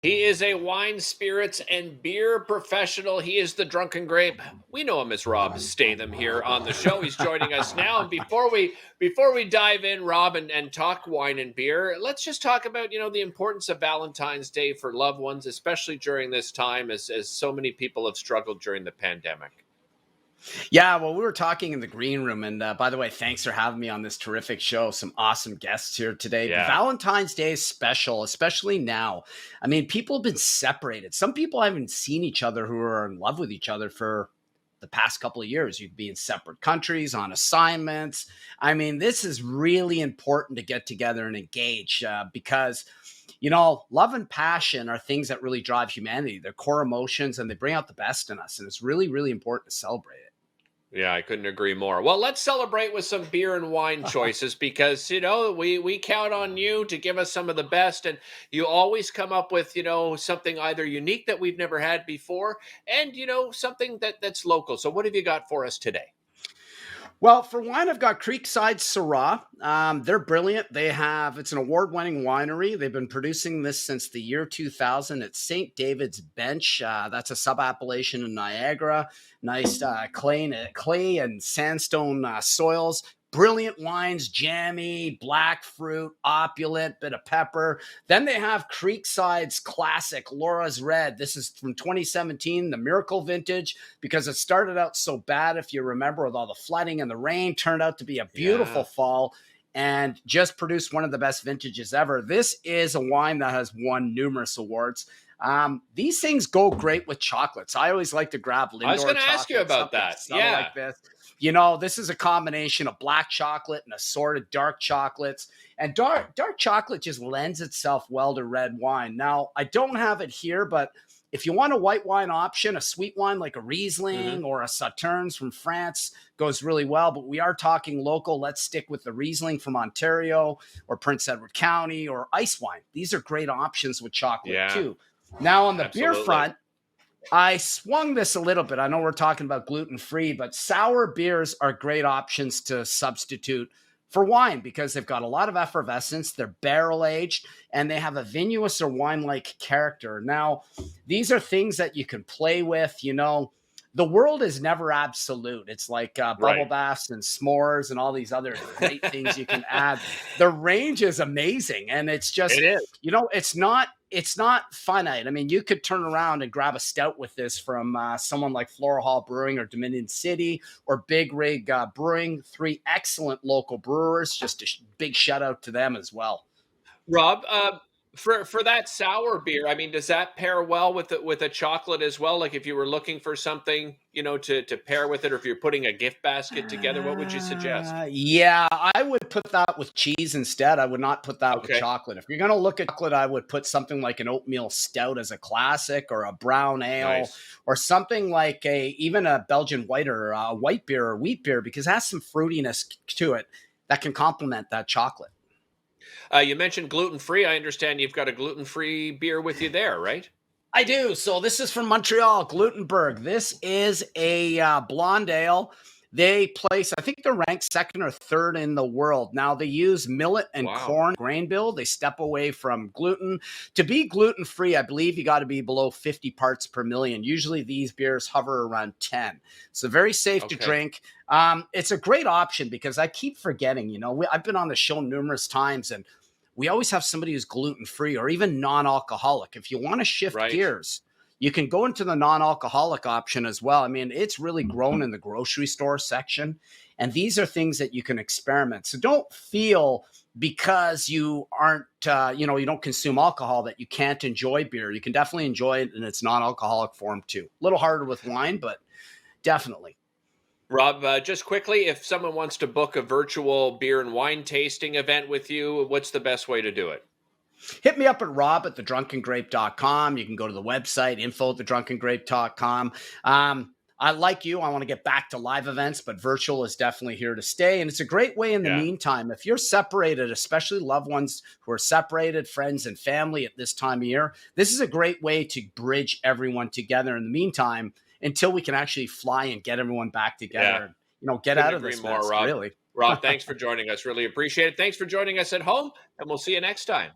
He is a wine, spirits, and beer professional. He is the Drunken Grape. We know him as Rob Statham here on the show. He's joining us now. And before we dive in, Rob, and talk wine and beer, let's just talk about the importance of Valentine's Day for loved ones, especially during this time, as so many people have struggled during the pandemic. Yeah, well, we were talking in the green room, and by the way, thanks for having me on this terrific show. Some awesome guests here today. Yeah. Valentine's Day is special, especially now. I mean, people have been separated. Some people haven't seen each other who are in love with each other for the past couple of years. You'd be in separate countries, on assignments. I mean, this is really important to get together and engage because love and passion are things that really drive humanity. They're core emotions and they bring out the best in us. And it's really, really important to celebrate it. Yeah, I couldn't agree more. Well, let's celebrate with some beer and wine choices because, we count on you to give us some of the best. And you always come up with, something either unique that we've never had before and, something that's local. So what have you got for us today? Well, for wine, I've got Creekside Syrah. They're brilliant. It's an award-winning winery. They've been producing this since the year 2000 at St. David's Bench. That's a sub-appellation in Niagara. Nice clay and sandstone soils. Brilliant wines, jammy, black fruit, opulent, bit of pepper. Then they have Creekside's classic, Laura's Red. This is from 2017, the Miracle Vintage, because it started out so bad, if you remember, with all the flooding and the rain, turned out to be a beautiful fall and just produced one of the best vintages ever. This is a wine that has won numerous awards. These things go great with chocolates. I always like to grab Lindor. I was going to ask you about that. Yeah. Like this. This is a combination of black chocolate and assorted dark chocolates. And dark chocolate just lends itself well to red wine. Now, I don't have it here, but if you want a white wine option, a sweet wine like a Riesling or a Sauternes from France goes really well. But we are talking local. Let's stick with the Riesling from Ontario or Prince Edward County or ice wine. These are great options with chocolate too. Now, on the beer front, I swung this a little bit. I know we're talking about gluten-free, but sour beers are great options to substitute for wine because they've got a lot of effervescence. They're barrel-aged, and they have a vinous or wine-like character. Now, these are things that you can play with. The world is never absolute. It's like bubble baths and s'mores and all these other great things you can add. The range is amazing, and it's just, it's not finite. I mean, you could turn around and grab a stout with this from someone like Floral Hall Brewing or Dominion City or Big Rig Brewing, 3 excellent local brewers. Just a big shout out to them as well. Rob, for that sour beer, I mean, does that pair well with a chocolate as well? Like if you were looking for something, to pair with it, or if you're putting a gift basket together, what would you suggest? Yeah, I would put that with cheese instead. I would not put that with chocolate. If you're going to look at chocolate, I would put something like an oatmeal stout as a classic, or a brown ale, or something like even a Belgian white or a white beer or wheat beer, because it has some fruitiness to it that can complement that chocolate. You mentioned gluten-free. I understand you've got a gluten-free beer with you there, right? I do. So this is from Montreal, Glutenberg. This is a blonde ale. They place, I think they're ranked 2nd or 3rd in the world. Now, they use millet and corn grain bill. They step away from gluten. To be gluten-free, I believe you got to be below 50 parts per million. Usually these beers hover around 10. So very safe to drink. It's a great option because I keep forgetting, I've been on the show numerous times and we always have somebody who's gluten-free or even non-alcoholic. If you want to shift gears, you can go into the non-alcoholic option as well. I mean, it's really grown in the grocery store section. And these are things that you can experiment. So don't feel because you aren't, you don't consume alcohol that you can't enjoy beer. You can definitely enjoy it in its non-alcoholic form too. A little harder with wine, but definitely. Rob, just quickly, if someone wants to book a virtual beer and wine tasting event with you, what's the best way to do it? Hit me up at rob@thedrunkengrape.com. You can go to the website, info@thedrunkengrape.com. I like you. I want to get back to live events, but virtual is definitely here to stay. And it's a great way in the meantime. If you're separated, especially loved ones who are separated, friends and family at this time of year, this is a great way to bridge everyone together in the meantime until we can actually fly and get everyone back together and, get out of this mess, Rob. really. Rob, thanks for joining us. Really appreciate it. Thanks for joining us at home, and we'll see you next time.